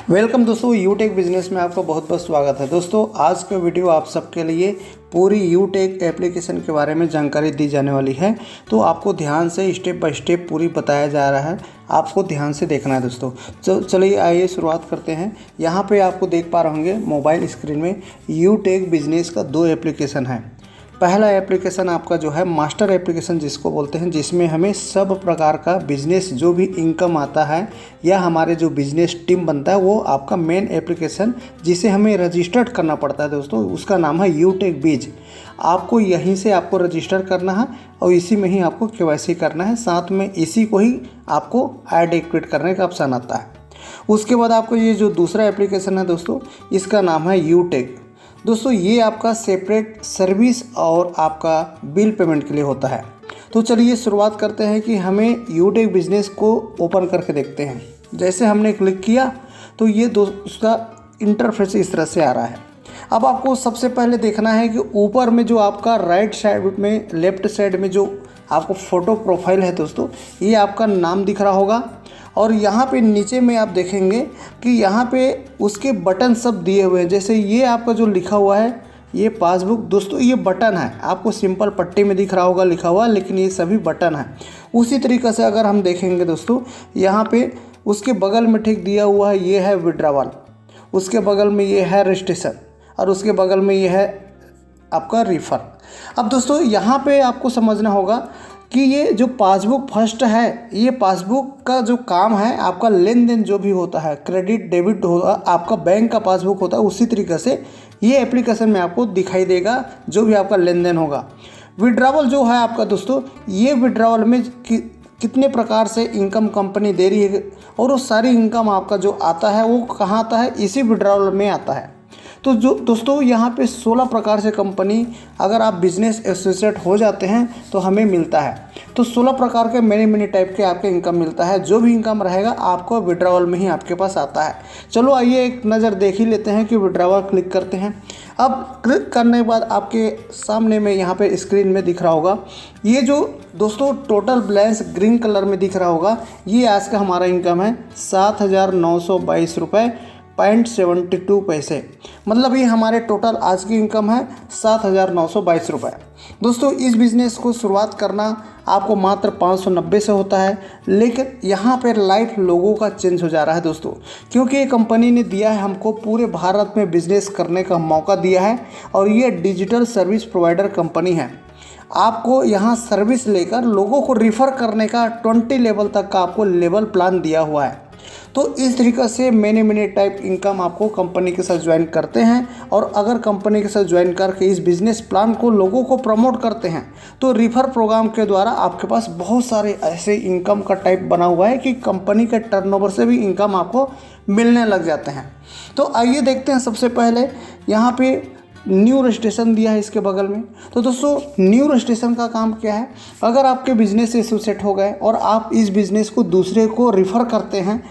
Welcome दोस्तों, यूटेक business में आपका बहुत बहुत स्वागत है। दोस्तों आज का वीडियो आप सबके लिए पूरी यूटेक एप्लीकेशन के बारे में जानकारी दी जाने वाली है। तो आपको ध्यान से स्टेप बाय स्टेप पूरी बताया जा रहा है, आपको ध्यान से देखना है दोस्तों। तो चलिए आइए शुरुआत करते हैं। यहाँ पे आपको देख पा रहे होंगे मोबाइल स्क्रीन में यूटेक बिजनेस का 2 एप्लीकेशन है। पहला एप्लीकेशन आपका जो है मास्टर एप्लीकेशन जिसको बोलते हैं, जिसमें हमें सब प्रकार का बिजनेस जो भी इनकम आता है या हमारे जो बिजनेस टीम बनता है वो आपका मेन एप्लीकेशन जिसे हमें रजिस्टर्ड करना पड़ता है दोस्तों, उसका नाम है यूटेक बीज। आपको यहीं से आपको रजिस्टर करना है और इसी में ही आपको केवाईसी करना है, साथ में इसी को ही आपको ऐड एक्टिवेट करने का ऑप्शन आता है। उसके बाद आपको ये जो दूसरा एप्लीकेशन है दोस्तों, इसका नाम है यूटेक। दोस्तों ये आपका सेपरेट सर्विस और आपका बिल पेमेंट के लिए होता है। तो चलिए शुरुआत करते हैं कि हमें यूटेक बिजनेस को ओपन करके देखते हैं। जैसे हमने क्लिक किया तो ये उसका इंटरफेस इस तरह से आ रहा है। अब आपको सबसे पहले देखना है कि ऊपर में जो आपका राइट साइड में लेफ्ट साइड में जो आपको फ़ोटो प्रोफाइल है दोस्तों, ये आपका नाम दिख रहा होगा और यहाँ पे नीचे में आप देखेंगे कि यहाँ पे उसके बटन सब दिए हुए हैं। जैसे ये आपका जो लिखा हुआ है ये पासबुक, दोस्तों ये बटन है, आपको सिंपल पट्टी में दिख रहा होगा लिखा हुआ, लेकिन ये सभी बटन है। उसी तरीक़े से अगर हम देखेंगे दोस्तों, यहाँ पे उसके बगल में ठीक दिया हुआ है ये है विड्रावल, उसके बगल में ये है रजिस्ट्रेशन और उसके बगल में ये है आपका रिफ़र। अब दोस्तों यहाँ पे आपको समझना होगा कि ये जो पासबुक फर्स्ट है, ये पासबुक का जो काम है आपका लेन देन जो भी होता है, क्रेडिट डेबिट होगा, आपका बैंक का पासबुक होता है, उसी तरीके से ये एप्लीकेशन में आपको दिखाई देगा जो भी आपका लेन देन होगा। विड्रावल जो है आपका दोस्तों, ये विड्रावल में कितने प्रकार से इनकम कंपनी दे रही है और वो सारी इनकम आपका जो आता है वो कहाँ आता है, इसी विड्रावल में आता है। तो जो दोस्तों यहाँ पे 16 प्रकार से कंपनी अगर आप बिजनेस एसोसिएट हो जाते हैं तो हमें मिलता है। तो 16 प्रकार के मैनी टाइप के आपके इनकम मिलता है, जो भी इनकम रहेगा आपको विड्रावल में ही आपके पास आता है। चलो आइए एक नज़र देख ही लेते हैं कि विड्रावल क्लिक करते हैं। अब क्लिक करने के बाद आपके सामने में यहाँ पे स्क्रीन में दिख रहा होगा ये जो दोस्तों टोटल बैलेंस ग्रीन कलर में दिख रहा होगा, ये आज का हमारा इनकम है 7,922 रुपये 0.72 पैसे। मतलब ये हमारे टोटल आज की इनकम है 7,922 रुपये। दोस्तों इस बिज़नेस को शुरुआत करना आपको मात्र 590 से होता है, लेकिन यहाँ पर लाइफ लोगों का चेंज हो जा रहा है दोस्तों, क्योंकि ये कंपनी ने दिया है हमको पूरे भारत में बिज़नेस करने का मौका दिया है और ये डिजिटल सर्विस प्रोवाइडर कंपनी है। आपको यहाँ सर्विस लेकर लोगों को रिफ़र करने का 20 लेवल तक का आपको लेवल प्लान दिया हुआ है। तो इस तरीक़े से मैनी टाइप इनकम आपको कंपनी के साथ ज्वाइन करते हैं और अगर कंपनी के साथ ज्वाइन करके इस बिज़नेस प्लान को लोगों को प्रमोट करते हैं तो रिफ़र प्रोग्राम के द्वारा आपके पास बहुत सारे ऐसे इनकम का टाइप बना हुआ है कि कंपनी के टर्नओवर से भी इनकम आपको मिलने लग जाते हैं। तो आइए देखते हैं। सबसे पहले यहाँ पे न्यू रजिस्ट्रेशन दिया है इसके बगल में। तो दोस्तों न्यू रजिस्ट्रेशन का काम क्या है, अगर आपके बिज़नेस से एसोसिएट हो गए और आप इस बिज़नेस को दूसरे को रिफ़र करते हैं,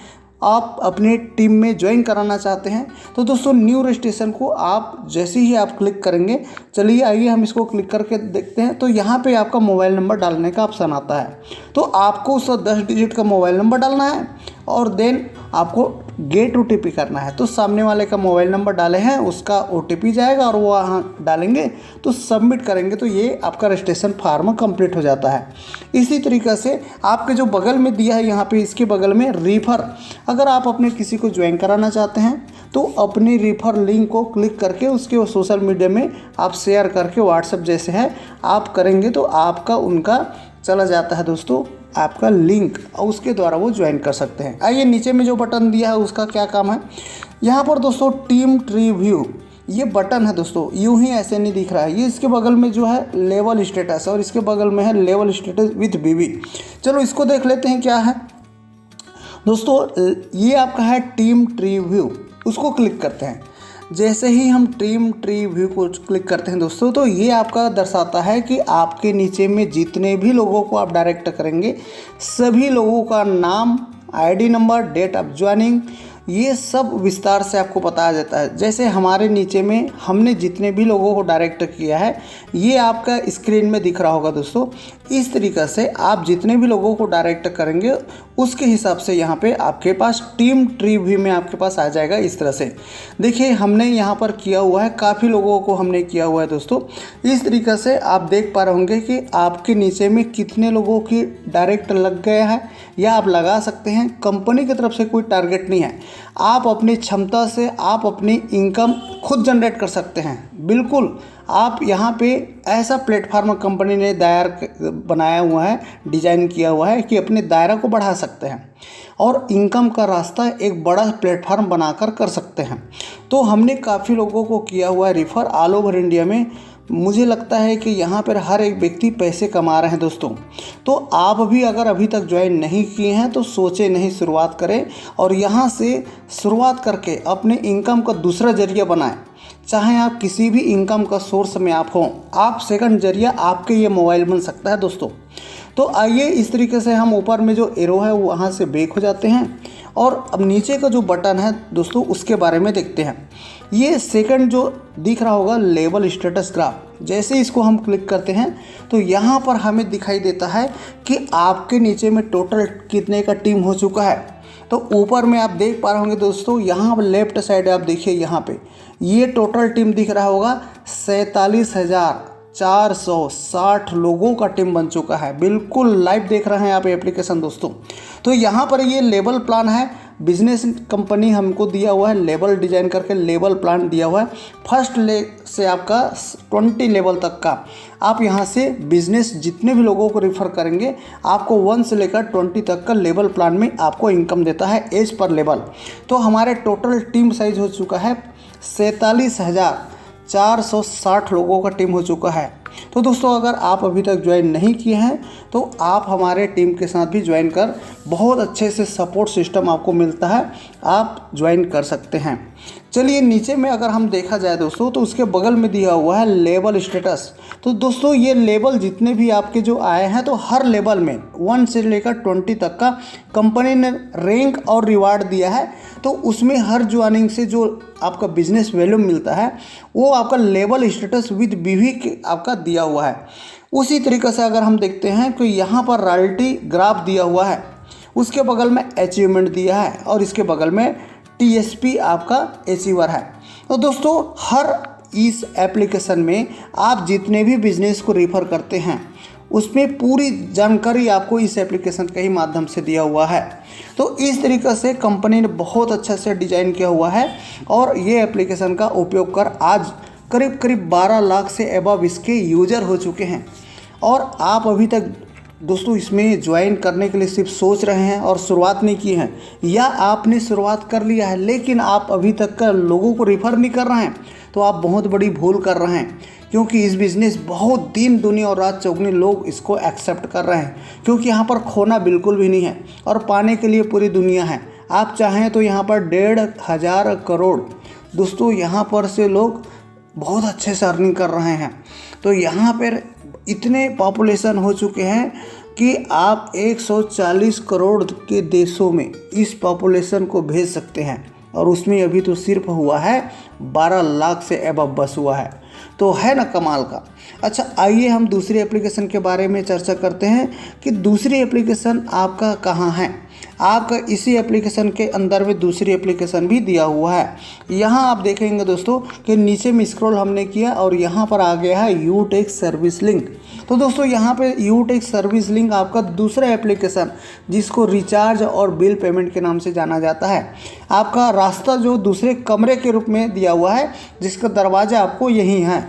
आप अपने टीम में ज्वाइन कराना चाहते हैं, तो दोस्तों न्यू रजिस्ट्रेशन को आप जैसे ही आप क्लिक करेंगे, चलिए आइए हम इसको क्लिक करके देखते हैं। तो यहाँ पे आपका मोबाइल नंबर डालने का ऑप्शन आता है। तो आपको उसका 10 डिजिट का मोबाइल नंबर डालना है और देन आपको गेट OTP करना है। तो सामने वाले का मोबाइल नंबर डाले हैं उसका OTP जाएगा और वो वहाँ डालेंगे तो सबमिट करेंगे तो ये आपका रजिस्ट्रेशन फार्म कंप्लीट हो जाता है। इसी तरीक़े से आपके जो बगल में दिया है यहाँ पे, इसके बगल में रिफ़र, अगर आप अपने किसी को ज्वाइन कराना चाहते हैं तो अपनी रिफ़र लिंक को क्लिक करके उसके सोशल मीडिया में आप शेयर करके व्हाट्सएप जैसे है आप करेंगे तो आपका उनका चला जाता है दोस्तों आपका लिंक और उसके द्वारा वो ज्वाइन कर सकते हैं। आइए नीचे में जो बटन दिया है उसका क्या काम है, यहाँ पर दोस्तों टीम ट्री व्यू ये बटन है दोस्तों, यूं ही ऐसे नहीं दिख रहा है, ये इसके बगल में जो है लेवल स्टेटस और इसके बगल में है लेवल स्टेटस विथ BB। चलो इसको देख लेते हैं क्या है दोस्तों। ये आपका है टीम ट्री व्यू, उसको क्लिक करते हैं। जैसे ही हम टीम ट्री व्यू को क्लिक करते हैं दोस्तों, तो ये आपका दर्शाता है कि आपके नीचे में जितने भी लोगों को आप डायरेक्ट करेंगे सभी लोगों का नाम, ID number, date of joining, ये सब विस्तार से आपको बताया जाता है। जैसे हमारे नीचे में हमने जितने भी लोगों को डायरेक्ट किया है ये आपका स्क्रीन में दिख रहा होगा दोस्तों। इस तरीक़े से आप जितने भी लोगों को डायरेक्ट करेंगे उसके हिसाब से यहाँ पे आपके पास टीम ट्री भी में आपके पास आ जाएगा। इस तरह से देखिए हमने यहाँ पर किया हुआ है, काफ़ी लोगों को हमने किया हुआ है दोस्तों। इस तरीक़े से आप देख पा रहे होंगे कि आपके नीचे में कितने लोगों की डायरेक्ट लग गया है या आप लगा सकते हैं। कंपनी की तरफ से कोई टारगेट नहीं है, आप अपनी क्षमता से आप अपनी इनकम खुद जनरेट कर सकते हैं। बिल्कुल आप यहाँ पे ऐसा प्लेटफार्म कंपनी ने बनाया हुआ है, डिज़ाइन किया हुआ है कि अपने दायरा को बढ़ा सकते हैं और इनकम का रास्ता एक बड़ा प्लेटफार्म बनाकर कर सकते हैं। तो हमने काफ़ी लोगों को किया हुआ है रिफ़र ऑल ओवर इंडिया में। मुझे लगता है कि यहाँ पर हर एक व्यक्ति पैसे कमा रहे हैं दोस्तों। तो आप भी अगर अभी तक ज्वाइन नहीं किए हैं तो सोचे नहीं, शुरुआत करें और यहाँ से शुरुआत करके अपने इनकम का दूसरा जरिया बनाएं। चाहे आप किसी भी इनकम का सोर्स में आप हों, आप सेकंड जरिया आपके ये मोबाइल बन सकता है दोस्तों। तो आइए इस तरीके से हम ऊपर में जो एरो है वहाँ से बैक हो जाते हैं और अब नीचे का जो बटन है दोस्तों उसके बारे में देखते हैं। ये सेकंड जो दिख रहा होगा लेवल स्टेटस ग्राफ, जैसे इसको हम क्लिक करते हैं तो यहाँ पर हमें दिखाई देता है कि आपके नीचे में टोटल कितने का टीम हो चुका है। तो ऊपर में आप देख पा रहे होंगे दोस्तों, यहाँ पर लेफ्ट साइड आप देखिए, यहाँ पे ये टोटल टीम दिख रहा होगा 47,460 लोगों का टीम बन चुका है। बिल्कुल लाइव देख रहे हैं आप एप्लीकेशन दोस्तों। तो यहाँ पर ये लेवल प्लान है, बिजनेस कंपनी हमको दिया हुआ है, लेवल डिजाइन करके लेवल प्लान दिया हुआ है। फर्स्ट से आपका 20 लेवल तक का आप यहाँ से बिजनेस जितने भी लोगों को रेफर करेंगे आपको 1 से लेकर 20 तक का लेवल प्लान में आपको इनकम देता है एज पर लेवल। तो हमारे टोटल टीम साइज हो चुका है 47,460 लोगों का टीम हो चुका है। तो दोस्तों अगर आप अभी तक ज्वाइन नहीं किए हैं तो आप हमारे टीम के साथ भी ज्वाइन कर बहुत अच्छे से सपोर्ट सिस्टम आपको मिलता है, आप ज्वाइन कर सकते हैं। चलिए नीचे में अगर हम देखा जाए दोस्तों तो उसके बगल में दिया हुआ है लेवल स्टेटस। तो दोस्तों ये लेवल जितने भी आपके जो आए हैं तो हर लेवल में 1 से लेकर 20 तक का कंपनी ने रैंक और रिवार्ड दिया है। तो उसमें हर ज्वाइनिंग से जो आपका बिजनेस वैल्यू मिलता है वो आपका लेवल स्टेटस विद बीवी आपका दिया हुआ है। उसी तरीके से अगर हम देखते हैं तो यहाँ पर रॉयल्टी ग्राफ दिया हुआ है, उसके बगल में अचीवमेंट दिया है और इसके बगल में TSP आपका अचीवर है। तो दोस्तों हर इस एप्लीकेशन में आप जितने भी बिजनेस को रेफर करते हैं उसमें पूरी जानकारी आपको इस एप्लीकेशन के ही माध्यम से दिया हुआ है। तो इस तरीके से कंपनी ने बहुत अच्छे से डिज़ाइन किया हुआ है और ये एप्लीकेशन का उपयोग कर आज करीब 12 लाख से अबव इसके यूज़र हो चुके हैं। और आप अभी तक दोस्तों इसमें ज्वाइन करने के लिए सिर्फ सोच रहे हैं और शुरुआत नहीं की है, या आपने शुरुआत कर लिया है लेकिन आप अभी तक का लोगों को रेफ़र नहीं कर रहे हैं, तो आप बहुत बड़ी भूल कर रहे हैं। क्योंकि इस बिज़नेस बहुत दिन दुनिया और रात चौगुनी लोग इसको एक्सेप्ट कर रहे हैं, क्योंकि यहाँ पर खोना बिल्कुल भी नहीं है और पाने के लिए पूरी दुनिया है। आप चाहें तो यहाँ पर 1,500 करोड़ दोस्तों यहाँ पर से लोग बहुत अच्छे से अर्निंग कर रहे हैं। तो यहाँ पर इतने पॉपुलेशन हो चुके हैं कि आप 140 करोड़ के देशों में इस पॉपुलेशन को भेज सकते हैं और उसमें अभी तो सिर्फ हुआ है 12 लाख से अबव बस हुआ है। तो है ना कमाल का। अच्छा आइए हम दूसरी एप्लीकेशन के बारे में चर्चा करते हैं कि दूसरी एप्लीकेशन आपका कहाँ है। आपका इसी एप्लीकेशन के अंदर में दूसरी एप्लीकेशन भी दिया हुआ है। यहाँ आप देखेंगे दोस्तों कि नीचे में स्क्रॉल हमने किया और यहाँ पर आ गया है यूटेक सर्विस लिंक। तो दोस्तों यहाँ पे यूटेक सर्विस लिंक आपका दूसरा एप्लीकेशन जिसको रिचार्ज और बिल पेमेंट के नाम से जाना जाता है, आपका रास्ता जो दूसरे कमरे के रूप में दिया हुआ है जिसका दरवाज़ा आपको यहीं है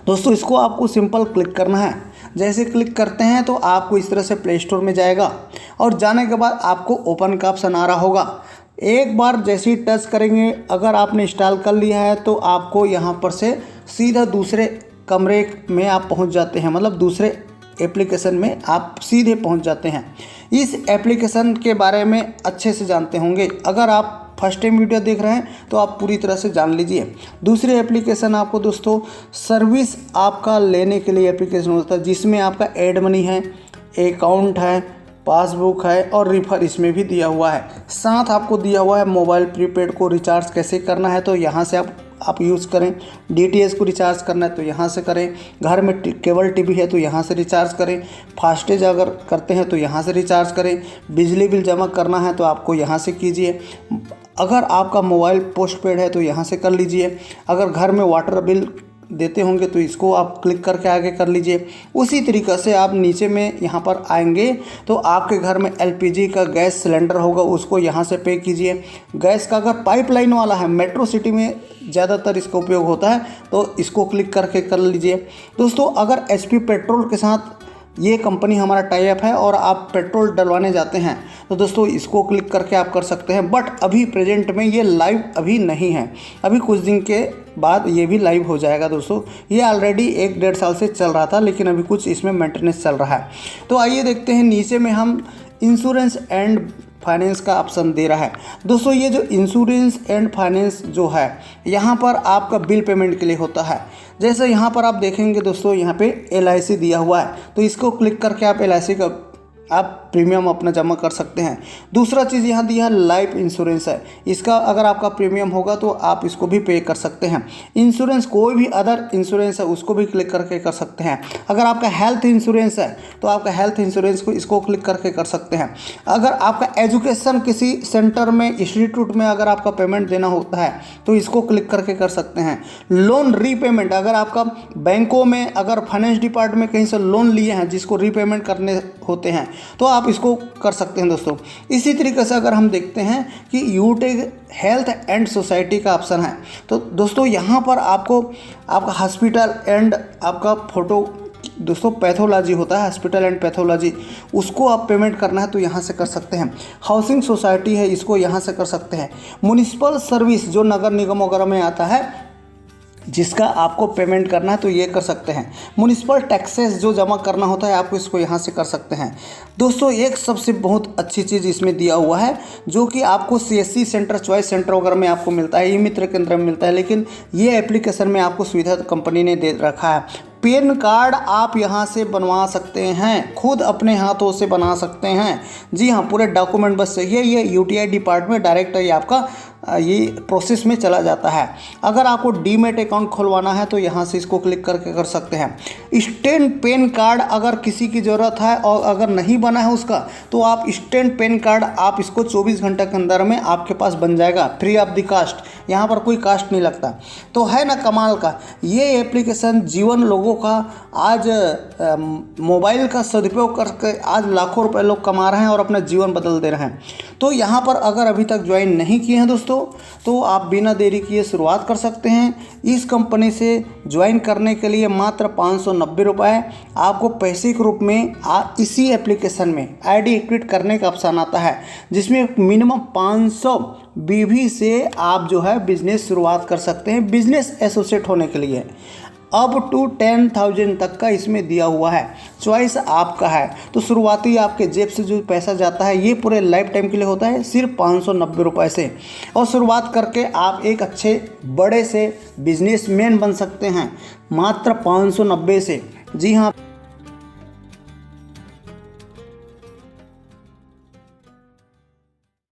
दोस्तों। इसको आपको सिंपल क्लिक करना है। जैसे क्लिक करते हैं तो आपको इस तरह से प्ले स्टोर में जाएगा और जाने के बाद आपको ओपन का ऑप्शन आ रहा होगा। एक बार जैसे ही टच करेंगे, अगर आपने इंस्टॉल कर लिया है तो आपको यहाँ पर से सीधा दूसरे कमरे में आप पहुँच जाते हैं, मतलब दूसरे एप्लीकेशन में आप सीधे पहुँच जाते हैं। इस एप्लीकेशन के बारे में अच्छे से जानते होंगे, अगर आप फर्स्ट टाइम वीडियो देख रहे हैं तो आप पूरी तरह से जान लीजिए। दूसरी एप्लीकेशन आपको दोस्तों सर्विस आपका लेने के लिए एप्लीकेशन होता है जिसमें आपका एड मनी है, अकाउंट है, पासबुक है और रिफर इसमें भी दिया हुआ है। साथ आपको दिया हुआ है मोबाइल प्रीपेड को रिचार्ज कैसे करना है, तो यहाँ से आप यूज़ करें। DTH को रिचार्ज करना है तो यहाँ से करें। घर में केबल टीवी है तो यहाँ से रिचार्ज करें। फास्टेज अगर करते हैं तो यहाँ से रिचार्ज करें। बिजली बिल जमा करना है तो आपको यहाँ से कीजिए। अगर आपका मोबाइल पोस्टपेड है तो यहाँ से कर लीजिए। अगर घर में वाटर बिल देते होंगे तो इसको आप क्लिक करके आगे कर लीजिए। उसी तरीक़े से आप नीचे में यहाँ पर आएंगे तो आपके घर में LPG का गैस सिलेंडर होगा, उसको यहाँ से पे कीजिए। गैस का अगर पाइपलाइन वाला है, मेट्रो सिटी में ज़्यादातर इसका उपयोग होता है, तो इसको क्लिक करके कर लीजिए। दोस्तों अगर HP पेट्रोल के साथ ये कंपनी हमारा टाई अप है और आप पेट्रोल डलवाने जाते हैं तो दोस्तों इसको क्लिक करके आप कर सकते हैं। बट अभी प्रेजेंट में ये लाइव अभी नहीं है, अभी कुछ दिन के बाद ये भी लाइव हो जाएगा। दोस्तों ये ऑलरेडी 1-1.5 साल से चल रहा था, लेकिन अभी कुछ इसमें मेंटेनेंस चल रहा है। तो आइए देखते हैं, नीचे में हम इंश्योरेंस एंड फाइनेंस का ऑप्शन दे रहा है। दोस्तों ये जो इंश्योरेंस एंड फाइनेंस जो है, यहाँ पर आपका बिल पेमेंट के लिए होता है। जैसे यहाँ पर आप देखेंगे दोस्तों, यहाँ पे LIC दिया हुआ है, तो इसको क्लिक करके आप LIC का आप प्रीमियम अपना जमा कर सकते हैं। दूसरा चीज़ यहाँ दिया है लाइफ इंश्योरेंस है, इसका अगर आपका प्रीमियम होगा तो आप इसको भी पे कर सकते हैं। इंश्योरेंस कोई भी अदर इंश्योरेंस है उसको भी क्लिक करके कर सकते हैं। अगर आपका हेल्थ इंश्योरेंस है तो आपका हेल्थ इंश्योरेंस को इसको क्लिक करके कर सकते हैं। अगर आपका एजुकेशन किसी सेंटर में, इंस्टीट्यूट में अगर आपका पेमेंट देना होता है तो इसको क्लिक करके कर सकते हैं। लोन रीपेमेंट, अगर आपका बैंकों में अगर फाइनेंस डिपार्टमेंट में कहीं से लोन लिए हैं जिसको रीपेमेंट करने होते हैं तो आप इसको कर सकते हैं। दोस्तों इसी तरीके से अगर हम देखते हैं कि यूटेक हेल्थ एंड सोसाइटी का ऑप्शन है, तो दोस्तों यहाँ पर आपको आपका हॉस्पिटल एंड आपका फोटो, दोस्तों पैथोलॉजी होता है, हॉस्पिटल एंड पैथोलॉजी, उसको आप पेमेंट करना है तो यहाँ से कर सकते हैं। हाउसिंग सोसाइटी है, इसको यहाँ से कर सकते हैं। म्युनिसिपल सर्विस जो नगर निगम वगैरह में आता है जिसका आपको पेमेंट करना है तो ये कर सकते हैं। म्युनिसिपल टैक्सेस जो जमा करना होता है आपको इसको यहाँ से कर सकते हैं। दोस्तों एक सबसे बहुत अच्छी चीज़ इसमें दिया हुआ है जो कि आपको CSC सेंटर, चॉइस सेंटर वगैरह में आपको मिलता है, ई मित्र केंद्र में मिलता है, लेकिन ये एप्लीकेशन में आपको सुविधा कंपनी ने दे रखा है। पैन कार्ड आप यहाँ से बनवा सकते हैं, खुद अपने हाथों से बना सकते हैं। जी हाँ, पूरे डॉक्यूमेंट बस चाहिए। ये UTI डिपार्टमेंट डायरेक्ट ये आपका ये प्रोसेस में चला जाता है। अगर आपको डीमेट अकाउंट खुलवाना है तो यहाँ से इसको क्लिक करके कर सकते हैं। स्टैंड पैन कार्ड अगर किसी की ज़रूरत है और अगर नहीं बना है उसका तो आप स्टैंड पैन कार्ड आप इसको 24 घंटे के अंदर में आपके पास बन जाएगा, फ्री ऑफ द कास्ट। यहाँ पर कोई कास्ट नहीं लगता। तो है ना कमाल का ये एप्लीकेशन। जीवन लोगों का आज मोबाइल का सदुपयोग करके आज लाखों रुपए लोग कमा रहे हैं और अपना जीवन बदल दे रहे हैं। तो यहाँ पर अगर अभी तक ज्वाइन नहीं किए हैं दोस्तों तो आप बिना देरी किए शुरुआत कर सकते हैं। इस कंपनी से ज्वाइन करने के लिए मात्र 590 रुपये आपको पैसे के रूप में इसी एप्लीकेशन में ID एक्टिवेट करने का ऑप्शन आता है, जिसमें मिनिमम 500 BV से आप जो है बिजनेस शुरुआत कर सकते हैं बिजनेस एसोसिएट होने के लिए। अप टू 10,000 तक का इसमें दिया हुआ है, चॉइस आपका है। तो शुरुआती आपके जेब से जो पैसा जाता है ये पूरे लाइफ टाइम के लिए होता है सिर्फ 590 रुपये से, और शुरुआत करके आप एक अच्छे बड़े से बिजनेसमैन बन सकते हैं मात्र 590 से। जी हाँ।